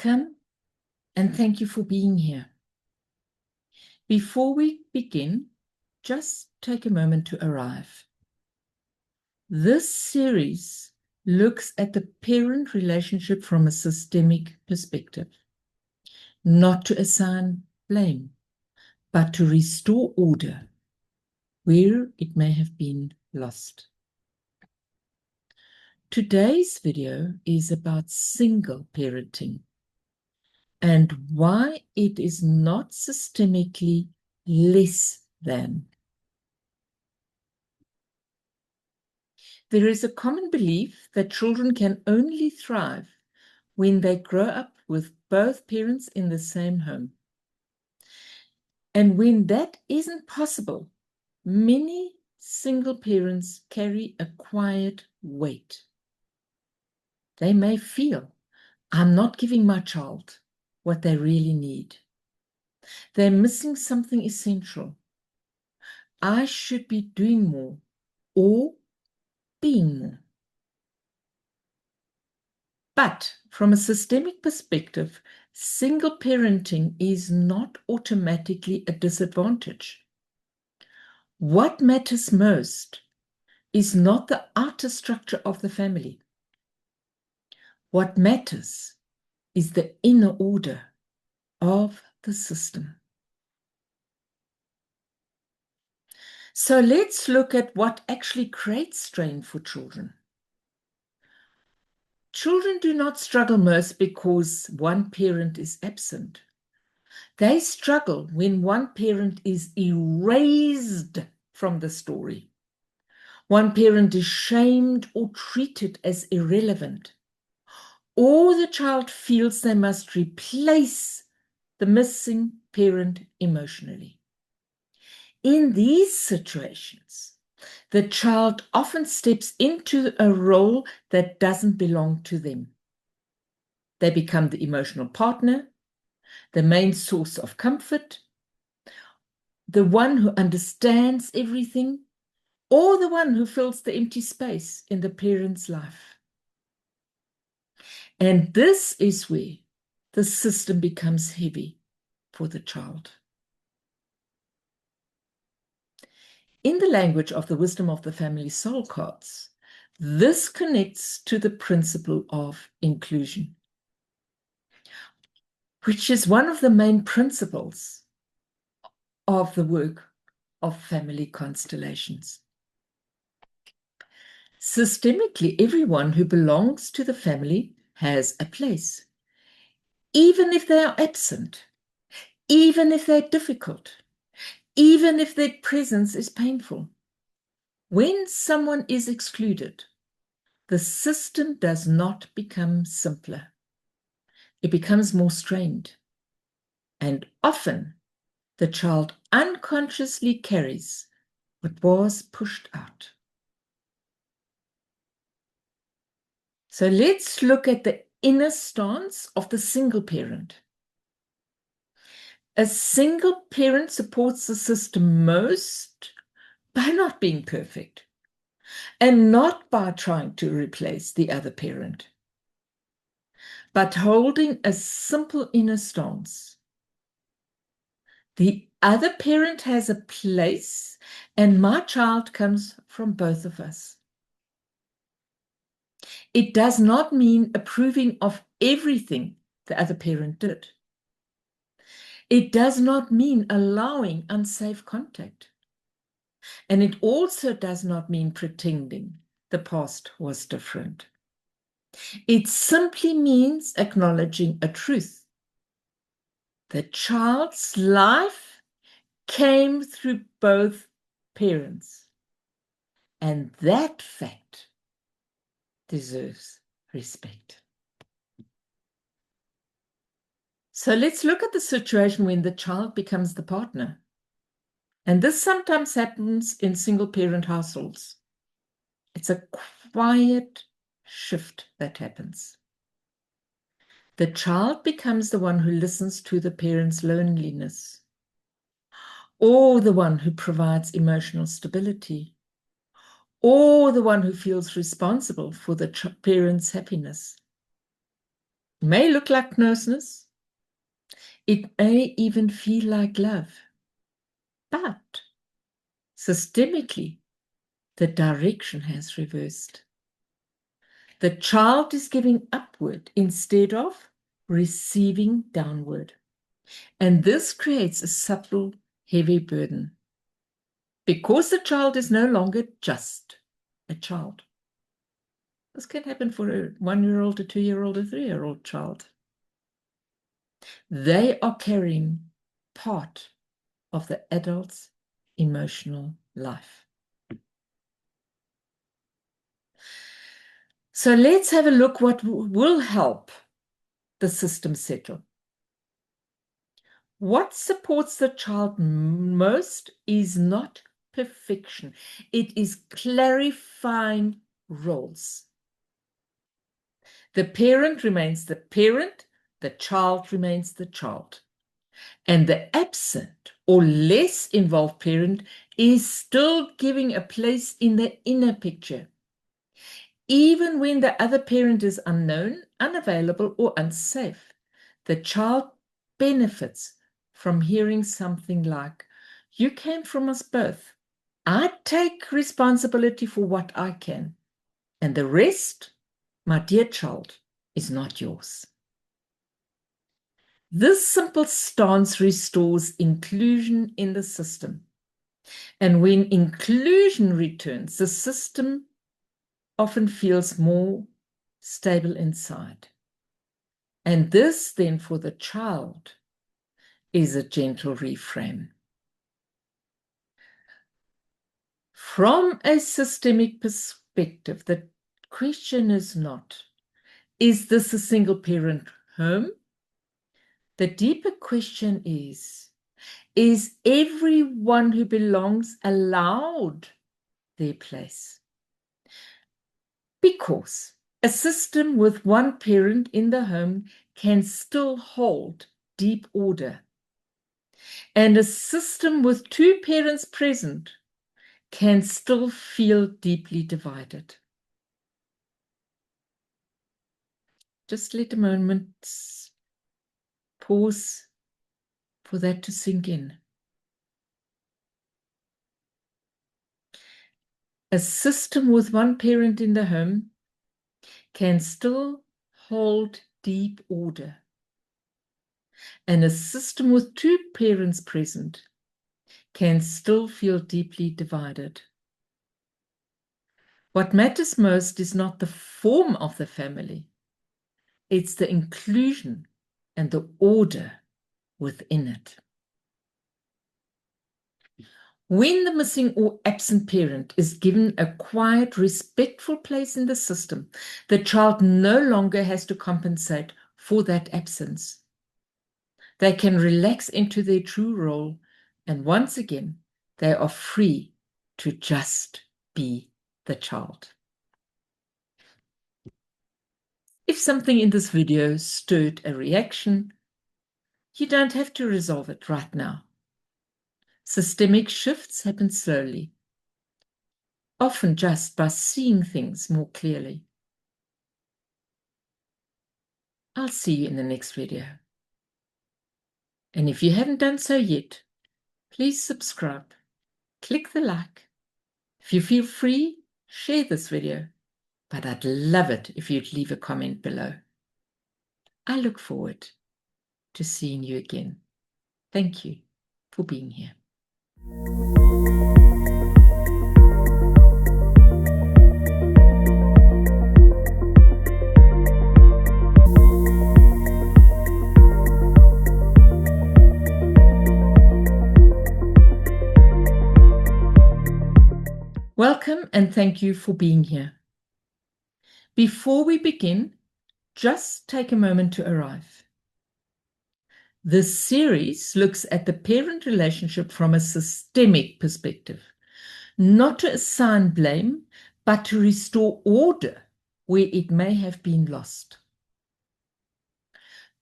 Welcome, and thank you for being here. Before we begin, just take a moment to arrive. This series looks at the parent relationship from a systemic perspective, not to assign blame, but to restore order where it may have been lost. Today's video is about single parenting and why it is not systemically less than. There is a common belief that children can only thrive when they grow up with both parents in the same home. And when that isn't possible, many single parents carry a quiet weight. They may feel, I'm not giving my child what they really need. They're missing something essential. I should be doing more or being more. But from a systemic perspective, single parenting is not automatically a disadvantage. What matters most is not the outer structure of the family. What matters is the inner order of the system. So let's look at what actually creates strain for children. Children do not struggle most because one parent is absent. They struggle when one parent is erased from the story. One parent is shamed or treated as irrelevant, or the child feels they must replace the missing parent emotionally. In these situations, the child often steps into a role that doesn't belong to them. They become the emotional partner, the main source of comfort, the one who understands everything, or the one who fills the empty space in the parent's life. And this is where the system becomes heavy for the child. In the language of the Wisdom of the Family Soul cards, this connects to the principle of inclusion, which is one of the main principles of the work of family constellations. Systemically, everyone who belongs to the family has a place, even if they are absent, even if they're difficult, even if their presence is painful. When someone is excluded, the system does not become simpler. It becomes more strained. And often, the child unconsciously carries what was pushed out. So let's look at the inner stance of the single parent. A single parent supports the system most by not being perfect and not by trying to replace the other parent, but holding a simple inner stance. The other parent has a place, and my child comes from both of us. It does not mean approving of everything the other parent did. It does not mean allowing unsafe contact. And it also does not mean pretending the past was different. It simply means acknowledging a truth. The child's life came through both parents, and that fact deserves respect. So let's look at the situation when the child becomes the partner. And this sometimes happens in single-parent households. It's a quiet shift that happens. The child becomes the one who listens to the parent's loneliness, or the one who provides emotional stability, or the one who feels responsible for the parent's happiness. may look like closeness. It may even feel like love. But systemically, the direction has reversed. The child is giving upward instead of receiving downward. And this creates a subtle, heavy burden. Because the child is no longer just a child. This can happen for a 1-year-old, a 2-year-old, a 3-year-old child. They are carrying part of the adult's emotional life. So let's have a look what will help the system settle. What supports the child most is not perfection. It is clarifying roles. The parent remains the parent, the child remains the child. And the absent or less involved parent is still giving a place in the inner picture, even when the other parent is unknown, unavailable, or unsafe. The child benefits from hearing something like, "You came from us both. I take responsibility for what I can, and the rest, my dear child, is not yours." This simple stance restores inclusion in the system. And when inclusion returns, the system often feels more stable inside. And this, then, for the child, is a gentle reframe. From a systemic perspective, the question is not, is this a single-parent home? The deeper question is everyone who belongs allowed their place? Because a system with one parent in the home can still hold deep order. And a system with two parents present can still feel deeply divided. Just let a moment pause for that to sink in. A system with one parent in the home can still hold deep order. And a system with two parents present can still feel deeply divided. What matters most is not the form of the family, it's the inclusion and the order within it. When the missing or absent parent is given a quiet, respectful place in the system, the child no longer has to compensate for that absence. They can relax into their true role, and once again, they are free to just be the child. If something in this video stirred a reaction, you don't have to resolve it right now. Systemic shifts happen slowly, often just by seeing things more clearly. I'll see you in the next video. And if you haven't done so yet, please subscribe, click the like. If you feel free, share this video, but I'd love it if you'd leave a comment below. I look forward to seeing you again. Thank you for being here. Welcome and thank you for being here. Before we begin, just take a moment to arrive. This series looks at the parent relationship from a systemic perspective, not to assign blame, but to restore order where it may have been lost.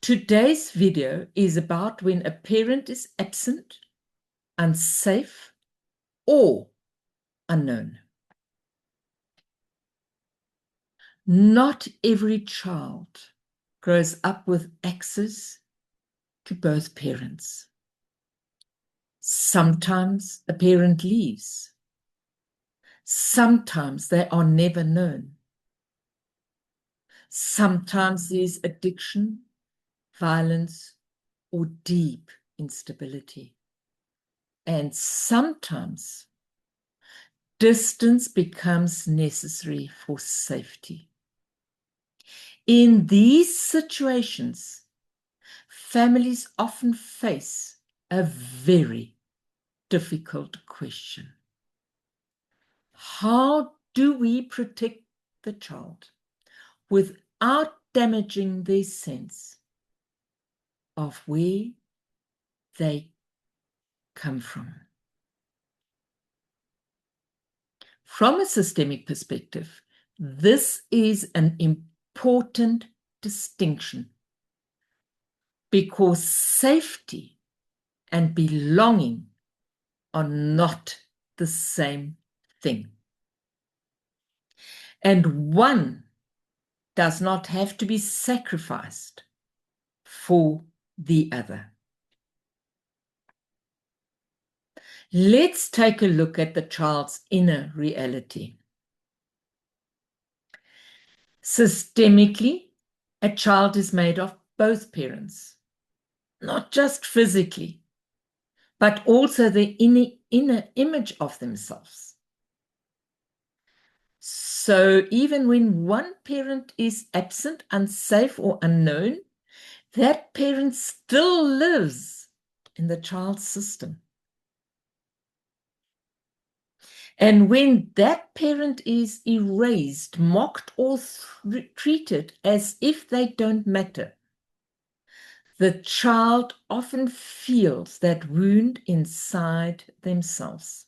Today's video is about when a parent is absent, unsafe, or unknown. Not every child grows up with access to both parents. Sometimes a parent leaves. Sometimes they are never known. Sometimes there's addiction, violence, or deep instability. And sometimes distance becomes necessary for safety. In these situations, families often face a very difficult question. How do we protect the child without damaging their sense of where they come from? From a systemic perspective, this is an important distinction because safety and belonging are not the same thing. And one does not have to be sacrificed for the other. Let's take a look at the child's inner reality. Systemically, a child is made of both parents, not just physically, but also the inner image of themselves. So even when one parent is absent, unsafe, or unknown, that parent still lives in the child's system. And when that parent is erased, mocked, or treated as if they don't matter, the child often feels that wound inside themselves.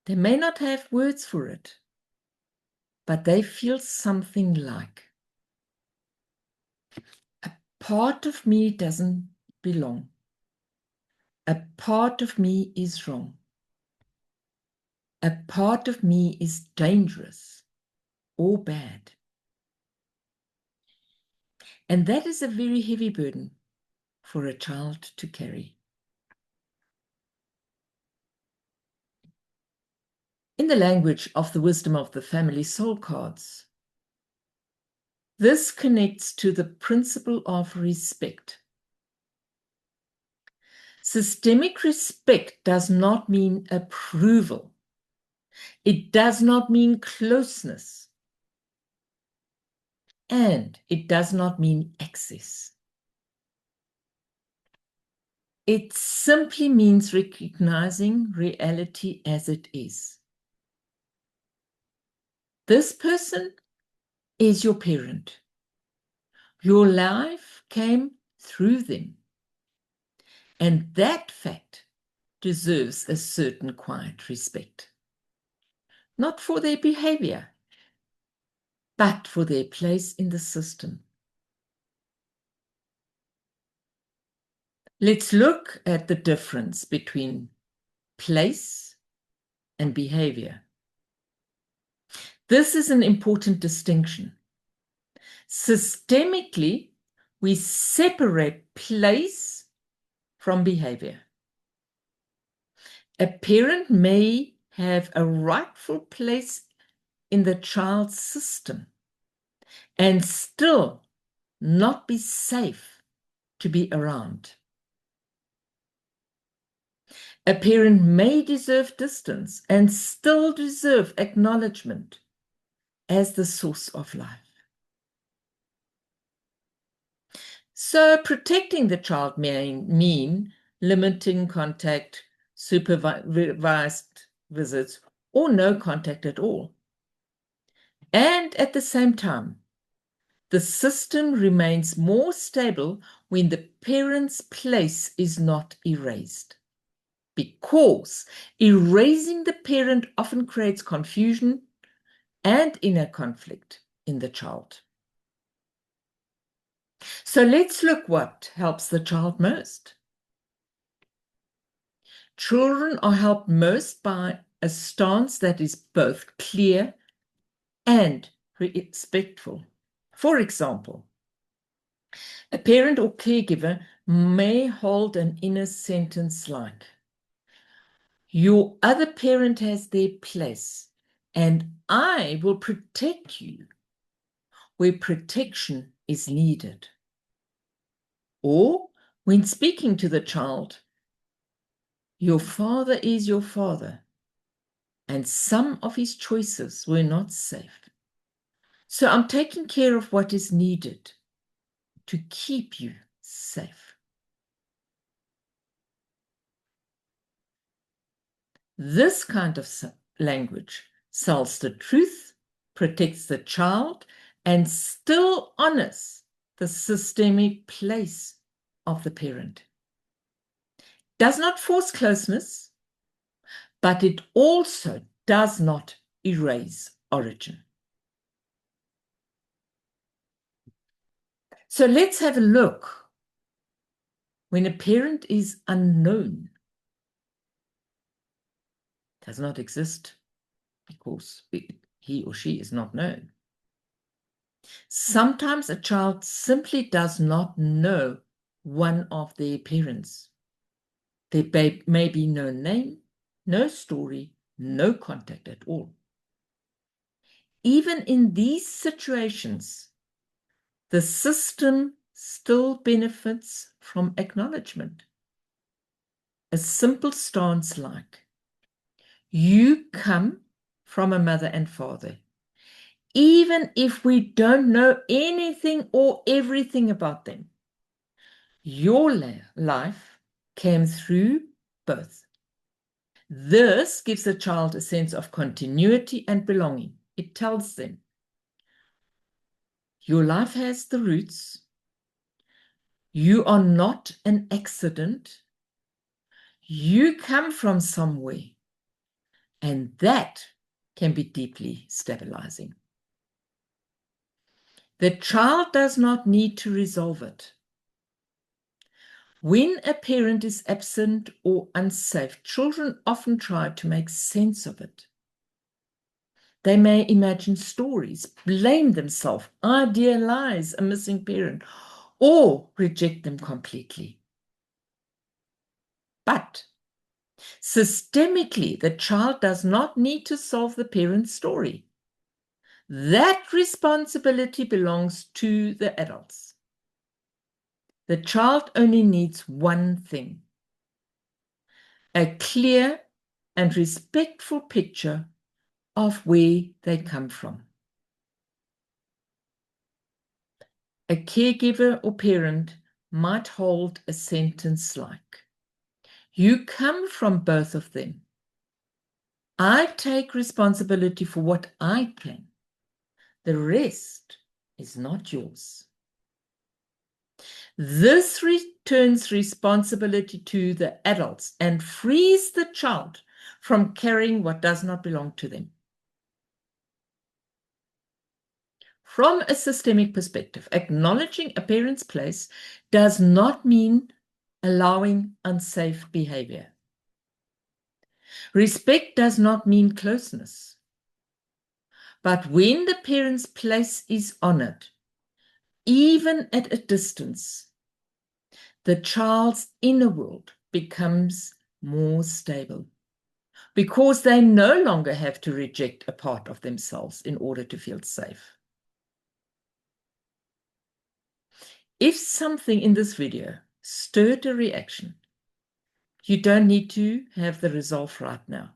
They may not have words for it, but they feel something like, a part of me doesn't belong. A part of me is wrong. A part of me is dangerous or bad. And that is a very heavy burden for a child to carry. In the language of the wisdom of the family soul cards, this connects to the principle of respect. Systemic respect does not mean approval. It does not mean closeness. And it does not mean access. It simply means recognizing reality as it is. This person is your parent. Your life came through them. And that fact deserves a certain quiet respect. Not for their behavior, but for their place in the system. Let's look at the difference between place and behavior. This is an important distinction. Systemically, we separate place from behavior. A parent may have a rightful place in the child's system and still not be safe to be around. A parent may deserve distance and still deserve acknowledgement as the source of life. So protecting the child may mean limiting contact, supervised visits, or no contact at all. And at the same time, the system remains more stable when the parent's place is not erased, because erasing the parent often creates confusion and inner conflict in the child. So let's look what helps the child most. Children are helped most by a stance that is both clear and respectful. For example, a parent or caregiver may hold an inner sentence like, "Your other parent has their place, and I will protect you where protection is needed." Or when speaking to the child, "Your father is your father, and some of his choices were not safe. So I'm taking care of what is needed to keep you safe." This kind of language sells the truth, protects the child, and still honors the systemic place of the parent. Does not force closeness, but it also does not erase origin. So let's have a look when a parent is unknown, does not exist because he or she is not known. Sometimes a child simply does not know one of their parents. There may be no name, no story, no contact at all. Even in these situations, the system still benefits from acknowledgement. A simple stance like, "You come from a mother and father. Even if we don't know anything or everything about them, your life came through both." This gives the child a sense of continuity and belonging. It tells them, your life has the roots. You are not an accident. You come from somewhere. And that can be deeply stabilizing. The child does not need to resolve it. When a parent is absent or unsafe, children often try to make sense of it. They may imagine stories, blame themselves, idealize a missing parent, or reject them completely. But systemically, the child does not need to solve the parent's story. That responsibility belongs to the adults. The child only needs one thing: a clear and respectful picture of where they come from. A caregiver or parent might hold a sentence like, "You come from both of them. I take responsibility for what I can. The rest is not yours." This returns responsibility to the adults and frees the child from carrying what does not belong to them. From a systemic perspective, acknowledging a parent's place does not mean allowing unsafe behavior. Respect does not mean closeness. But when the parent's place is honored, even at a distance, the child's inner world becomes more stable because they no longer have to reject a part of themselves in order to feel safe. If something in this video stirred a reaction, you don't need to have the resolve right now.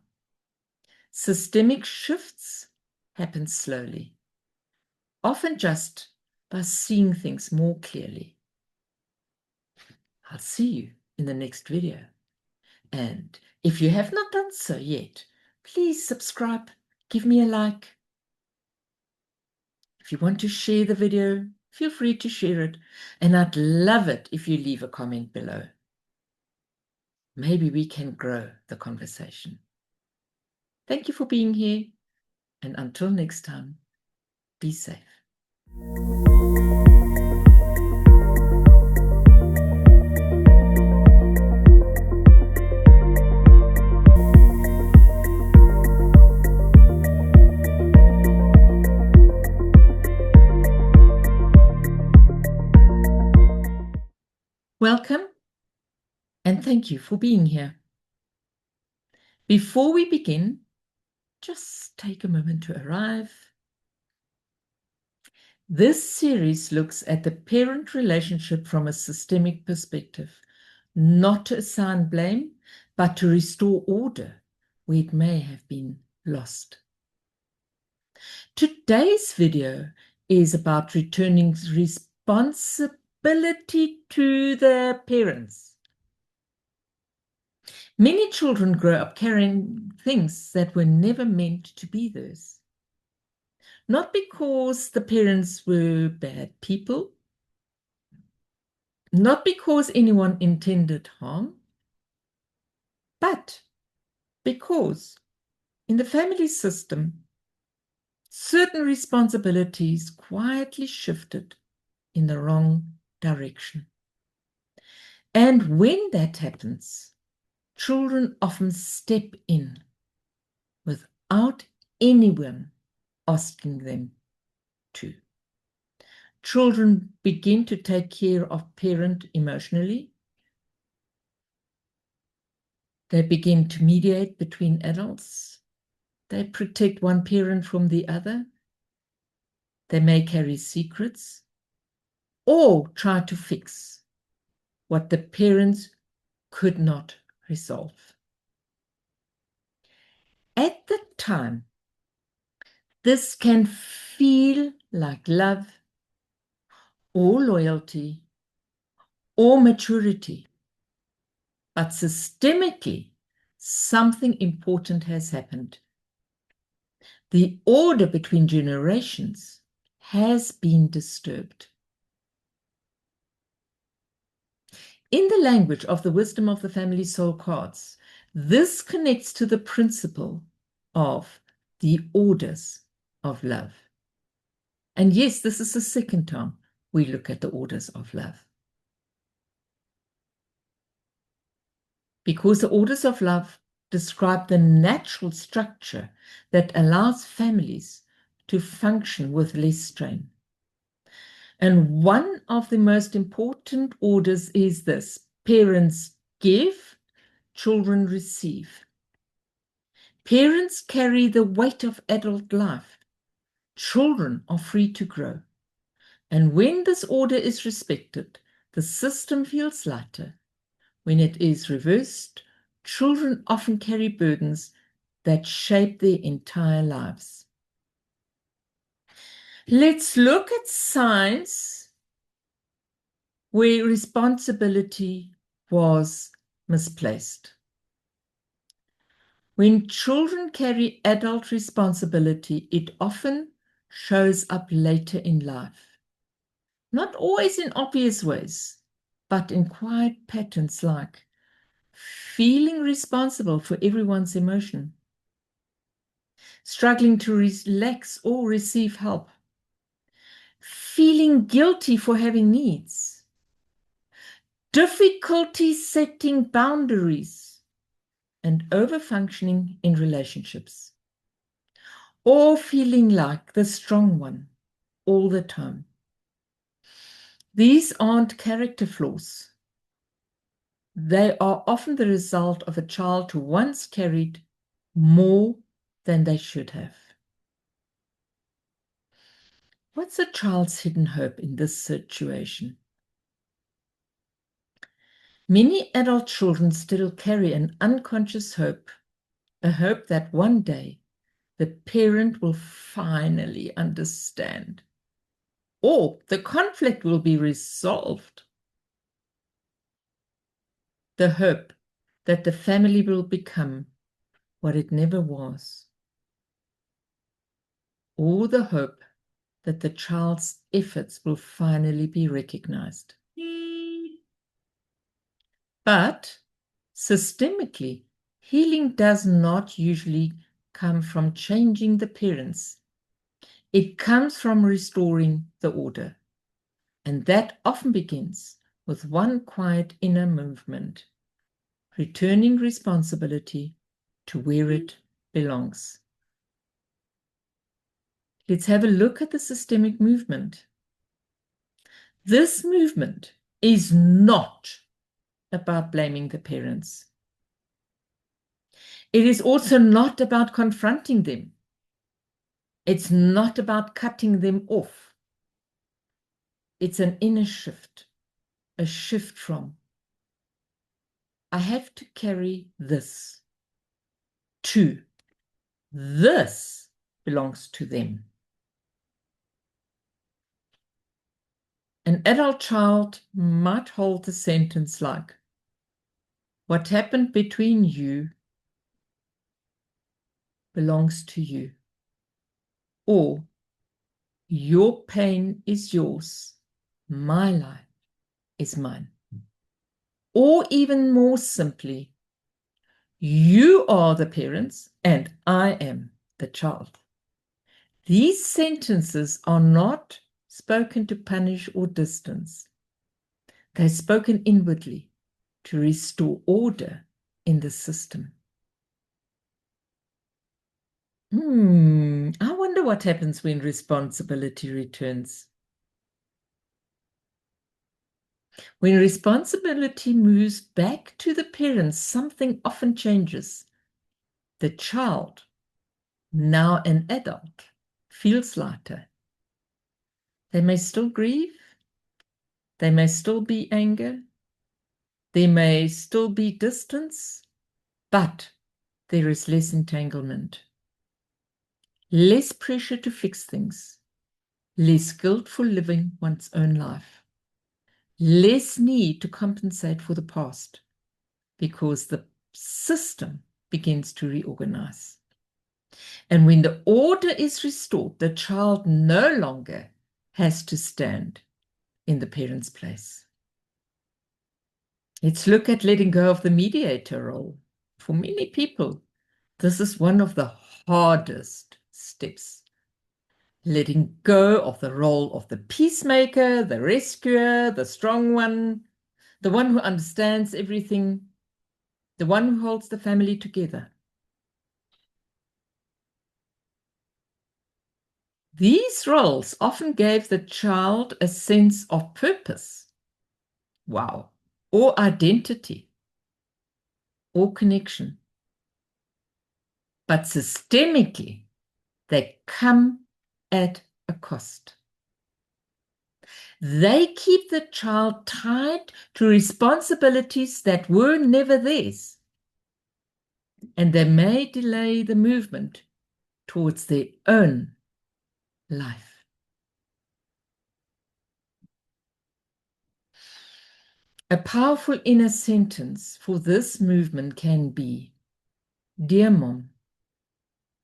Systemic shifts happen slowly, often just by seeing things more clearly. I'll see you in the next video. And if you have not done so yet, please subscribe, give me a like. If you want to share the video, feel free to share it. And I'd love it if you leave a comment below. Maybe we can grow the conversation. Thank you for being here. And until next time, be safe. Welcome and thank you for being here. Before we begin, just take a moment to arrive. This series looks at the parent relationship from a systemic perspective, not to assign blame, but to restore order where it may have been lost. Today's video is about returning responsibility to their parents. Many children grow up carrying things that were never meant to be theirs. Not because the parents were bad people, not because anyone intended harm, but because in the family system, certain responsibilities quietly shifted in the wrong direction. And when that happens, children often step in without anyone asking them to. Children begin to take care of parent emotionally. They begin to mediate between adults. They protect one parent from the other. They may carry secrets or try to fix what the parents could not resolve. At the time, this can feel like love or loyalty or maturity, but systemically, something important has happened. The order between generations has been disturbed. In the language of the wisdom of the family soul cards, this connects to the principle of the orders of love. And yes, this is the second time we look at the orders of love. Because the orders of love describe the natural structure that allows families to function with less strain. And one of the most important orders is this: parents give, children receive. Parents carry the weight of adult life. Children are free to grow. And when this order is respected, the system feels lighter. When it is reversed, children often carry burdens that shape their entire lives. Let's look at signs where responsibility was misplaced. When children carry adult responsibility, it often shows up later in life. Not always in obvious ways, but in quiet patterns like feeling responsible for everyone's emotion, struggling to relax or receive help, feeling guilty for having needs, difficulty setting boundaries, and overfunctioning in relationships, or feeling like the strong one all the time. These aren't character flaws. They are often the result of a child who once carried more than they should have. What's a child's hidden hope in this situation? Many adult children still carry an unconscious hope, a hope that one day the parent will finally understand, or the conflict will be resolved. The hope that the family will become what it never was, or the hope that the child's efforts will finally be recognized. But systemically, healing does not usually come from changing the parents. It comes from restoring the order. And that often begins with one quiet inner movement, returning responsibility to where it belongs. Let's have a look at the systemic movement. This movement is not about blaming the parents. It is also not about confronting them. It's not about cutting them off. It's an inner shift, a shift from, I have to carry this, to, this belongs to them. An adult child might hold a sentence like, what happened between you belongs to you. Or, your pain is yours, my life is mine. Or even more simply, you are the parents and I am the child. These sentences are not spoken to punish or distance. They're spoken inwardly to restore order in the system. I wonder what happens when responsibility returns. When responsibility moves back to the parents, something often changes. The child, now an adult, feels lighter. They may still grieve. They may still be anger. There may still be distance, but there is less entanglement, less pressure to fix things, less guilt for living one's own life, less need to compensate for the past, because the system begins to reorganize. And when the order is restored, the child no longer has to stand in the parent's place. Let's look at letting go of the mediator role. For many people, this is one of the hardest steps. Letting go of the role of the peacemaker, the rescuer, the strong one, the one who understands everything, the one who holds the family together. These roles often gave the child a sense of purpose, wow, or identity, or connection. But systemically, they come at a cost. They keep the child tied to responsibilities that were never theirs, and they may delay the movement towards their own life. A powerful inner sentence for this movement can be, dear mom,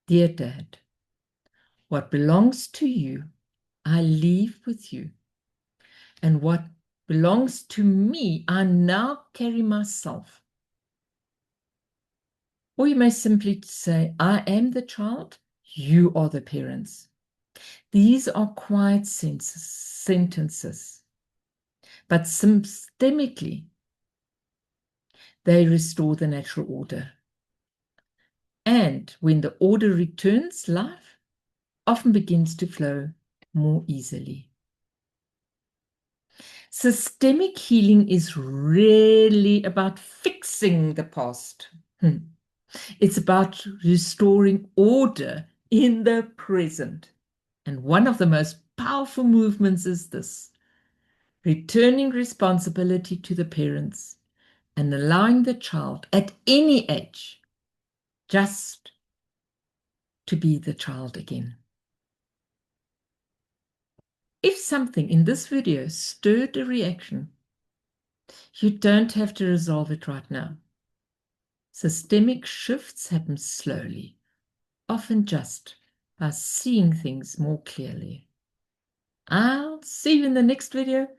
dear dad, what belongs to you, I leave with you. And what belongs to me, I now carry myself. Or you may simply say, I am the child, you are the parents. These are quiet sentences, but systemically, they restore the natural order. And when the order returns, life often begins to flow more easily. Systemic healing is really about fixing the past. It's about restoring order in the present. And one of the most powerful movements is this: returning responsibility to the parents and allowing the child at any age just to be the child again. If something in this video stirred a reaction, you don't have to resolve it right now. Systemic shifts happen slowly, often just by seeing things more clearly. I'll see you in the next video.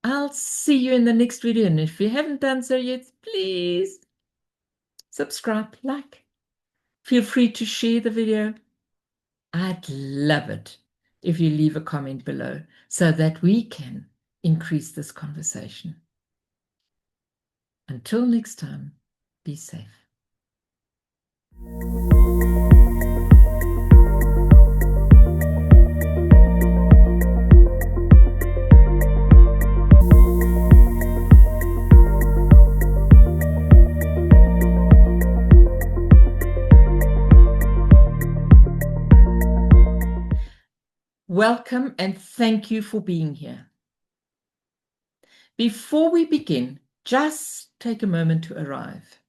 I'll see you in the next video. And if you haven't done so yet, please subscribe, like. Feel free to share the video. I'd love it if you leave a comment below so that we can increase this conversation. Until next time, be safe. Welcome and thank you for being here. Before we begin, just take a moment to arrive.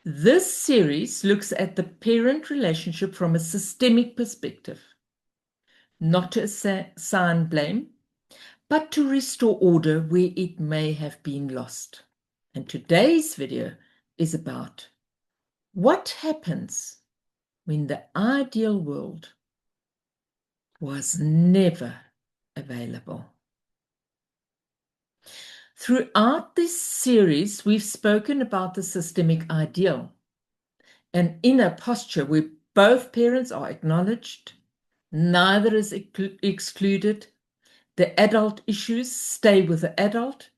This series looks at the parent relationship from a systemic perspective, not to assign blame, but to restore order where it may have been lost. And today's video is about what happens when the ideal world was never available. Throughout this series, we've spoken about the systemic ideal, an inner posture where both parents are acknowledged, neither is excluded, the adult issues stay with the adult,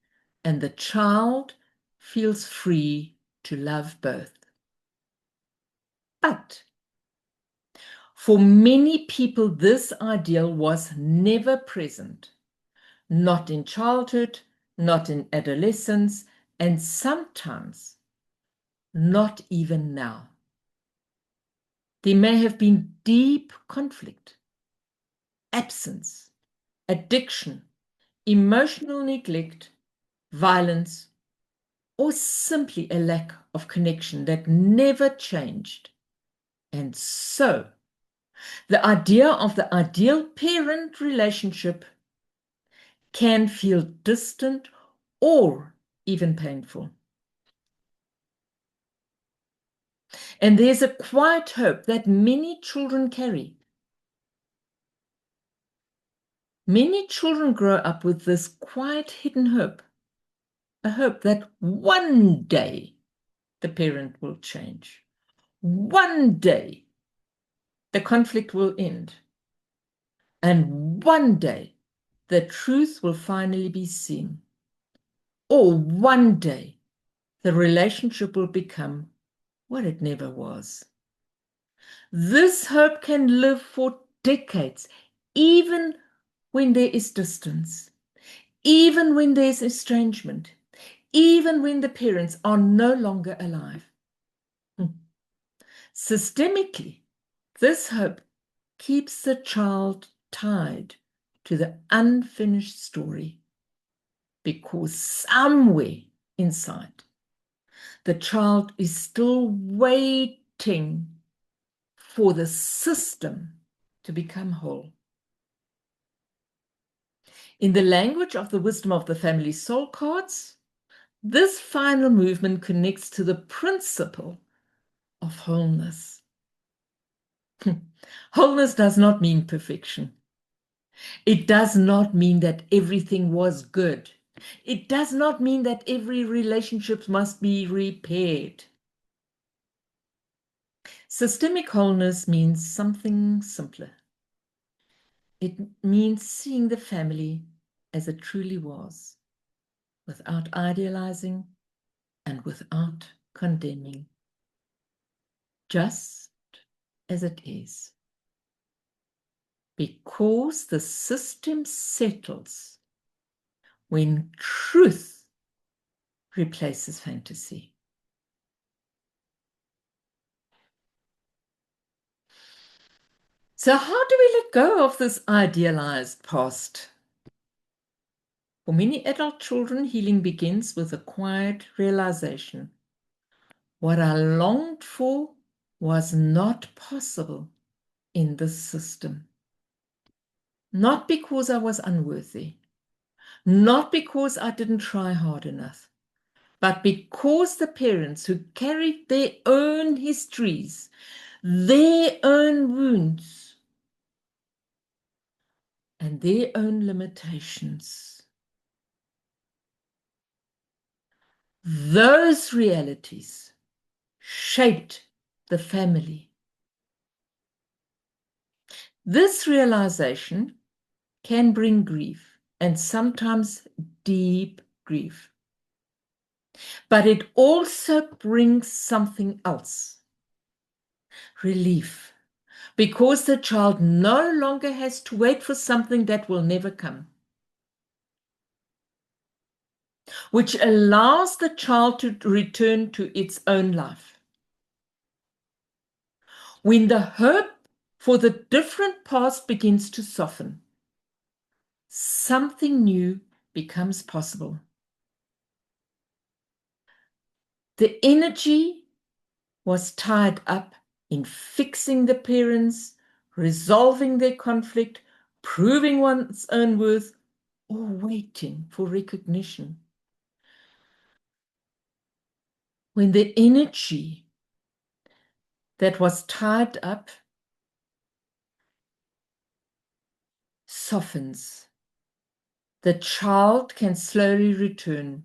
and the child feels free to love both. But for many people, this ideal was never present, not in childhood, not in adolescence, and sometimes not even now. There may have been deep conflict, absence, addiction, emotional neglect, violence, or simply a lack of connection that never changed. And so, the idea of the ideal parent relationship can feel distant or even painful. And there's a quiet hope that many children carry. Many children grow up with this quiet hidden hope, a hope that one day the parent will change. One day the conflict will end. And one day the truth will finally be seen. Or one day the relationship will become what it never was. This hope can live for decades, even when there is distance, even when there's estrangement, even when the parents are no longer alive. Systemically, this hope keeps the child tied to the unfinished story, because somewhere inside, the child is still waiting for the system to become whole. In the language of the Wisdom of the Family Soul cards, this final movement connects to the principle of wholeness. Wholeness does not mean perfection. It does not mean that everything was good. It does not mean that every relationship must be repaired. Systemic wholeness means something simpler. It means seeing the family as it truly was, without idealizing and without condemning, just as it is. Because the system settles when truth replaces fantasy. So how do we let go of this idealized past? For many adult children, healing begins with a quiet realization. What I longed for was not possible in this system. Not because I was unworthy, not because I didn't try hard enough, but because the parents who carried their own histories, their own wounds, and their own limitations, those realities shaped the family. This realization can bring grief, and sometimes deep grief. But it also brings something else, relief, because the child no longer has to wait for something that will never come, which allows the child to return to its own life. When the hope For the different past begins to soften. Something new becomes possible. The energy was tied up in fixing the parents, resolving their conflict, proving one's own worth, or waiting for recognition. When the energy that was tied up softens, the child can slowly return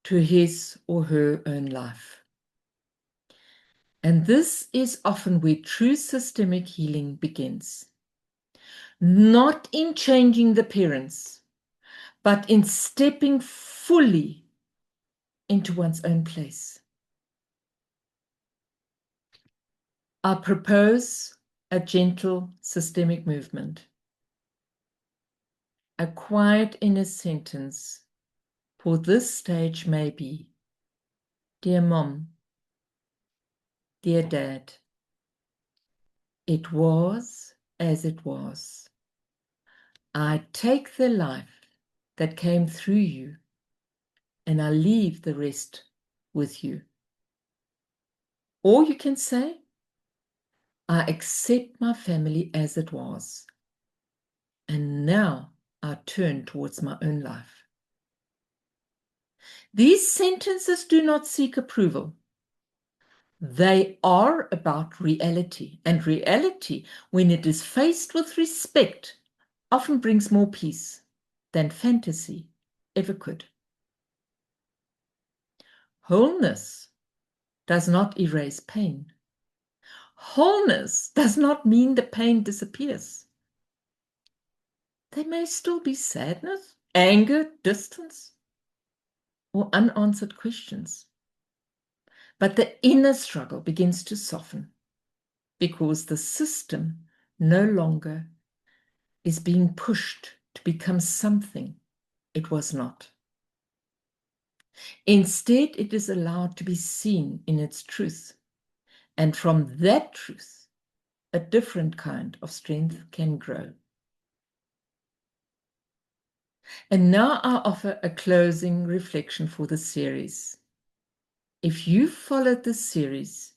to his or her own life. And this is often where true systemic healing begins. Not in changing the parents, but in stepping fully into one's own place. I propose a gentle systemic movement, a quiet inner sentence for this stage may be, dear mom, dear dad, it was as it was. I take the life that came through you and I leave the rest with you. Or you can say, I accept my family as it was, and now I turn towards my own life. These sentences do not seek approval. They are about reality, and reality, when it is faced with respect, often brings more peace than fantasy ever could. Wholeness does not erase pain. Wholeness does not mean the pain disappears. There may still be sadness, anger, distance, or unanswered questions. But the inner struggle begins to soften because the system no longer is being pushed to become something it was not. Instead, it is allowed to be seen in its truth. And from that truth, a different kind of strength can grow. And now I offer a closing reflection for the series. If you followed this series,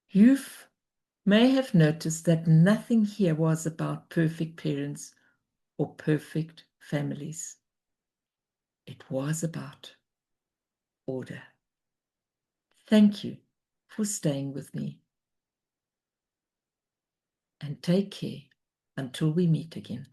you may have noticed that nothing here was about perfect parents or perfect families. It was about order. Thank you for staying with me. And take care until we meet again.